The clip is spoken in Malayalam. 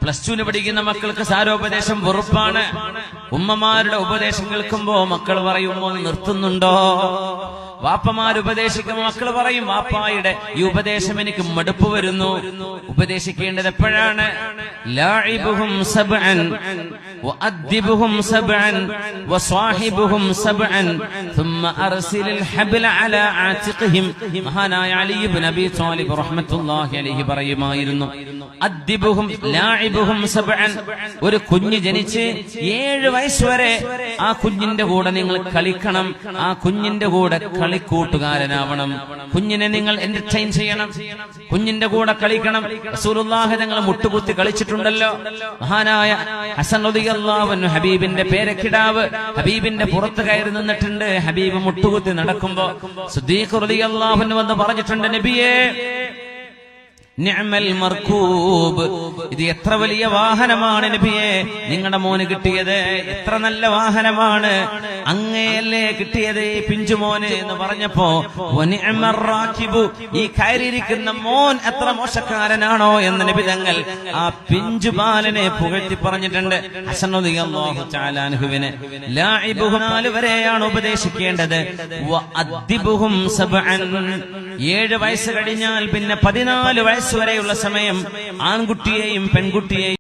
+2 പഠിക്കുന്ന മക്കൾക്ക് സാരോപദേശം വെറുപ്പാണ്. ഉമ്മമാരുടെ ഉപദേശം കേൾക്കുമ്പോ മക്കൾ പറയും മോൻ നിർത്തുന്നുണ്ടോ? വാപ്പമാര് ഉപദേശിക്കുമ്പോൾ മക്കൾ പറയും വാപ്പായുടെ ഈ ഉപദേശം എനിക്ക് മടുപ്പ് വരുന്നു. ഉപദേശിക്കേണ്ടത് എപ്പോഴാണ്? ലാഇബുഹും സബ്അൻ വഅദ്ദിബുഹും സബ്അൻ വസ്വാഹിബുഹും സബ്അൻ ثم ارسل الحبل على عاتقهم. മഹാനായ അലി ഇബ്നു അബീ ത്വാലിബ് റഹ്മത്തുള്ളാഹി അലൈഹി പറയുമായിരുന്നു, അദ്ദിബുഹും ലാഇബുഹും സബ്അൻ. ഒരു കുഞ്ഞ് ജനിച്ച് 7 വയസ്സ് വരെ ആ കുഞ്ഞിന്റെ കൂടെ നിങ്ങൾ കളിക്കണം. ആ കുഞ്ഞിന്റെ കൂടെ കളിക്കൂട്ടുകാരനാവണം. കുഞ്ഞിനെ നിങ്ങൾ എന്റർടൈൻ ചെയ്യണം, കുഞ്ഞിന്റെ കൂടെ കളിക്കണം. റസൂലുള്ളാഹി തങ്ങൾ മുട്ടുകുത്തി കളിച്ചിട്ടുണ്ടല്ലോ. മഹാനായ ഹസൻ റളിയല്ലാഹു അൻഹു ഹബീബിന്റെ പേരക്കിടാവ് ഹബീബിന്റെ പുറത്ത് കയറി നിന്നിട്ടുണ്ട്. ഹബീബ് മുട്ടുകുത്തി നടക്കുമ്പോ സിദ്ദീഖ് റളിയല്ലാഹു അൻഹു വന്ന് പറഞ്ഞിട്ടുണ്ട്, നബിയേ നിഅമൽ മർകൂബ്, ഇത് എത്ര വലിയ വാഹനമാണ് നബിയെ നിങ്ങളുടെ മോന് കിട്ടിയത്, എത്ര നല്ല വാഹനമാണ്, അങ്ങയല്ലേ കിട്ടിയത് ഈ പിഞ്ചുമോന് എന്ന് പറഞ്ഞപ്പോ വനിഅമർ റാകിബു, ഈ കയറിയിരിക്കുന്ന മോൻ എത്ര മോശക്കാരനാണോ എന്ന് നബി തങ്ങൾ ആ പിഞ്ചു ബാലനെ പുകഴ്ത്തി പറഞ്ഞിട്ടുണ്ട്. ഹസൻ റളിയല്ലാഹു തആല അൻഹുവിനെ ലാഇബുഹും വരെയാണ് ഉപദേശിക്കേണ്ടത്. വഅദ്ദിബുഹും സബ്അൻ, 7 വയസ്സ് കഴിഞ്ഞാൽ പിന്നെ 14 വയസ്സ് വരെയുള്ള സമയം ആൺകുട്ടിയെയും പെൺകുട്ടിയെയും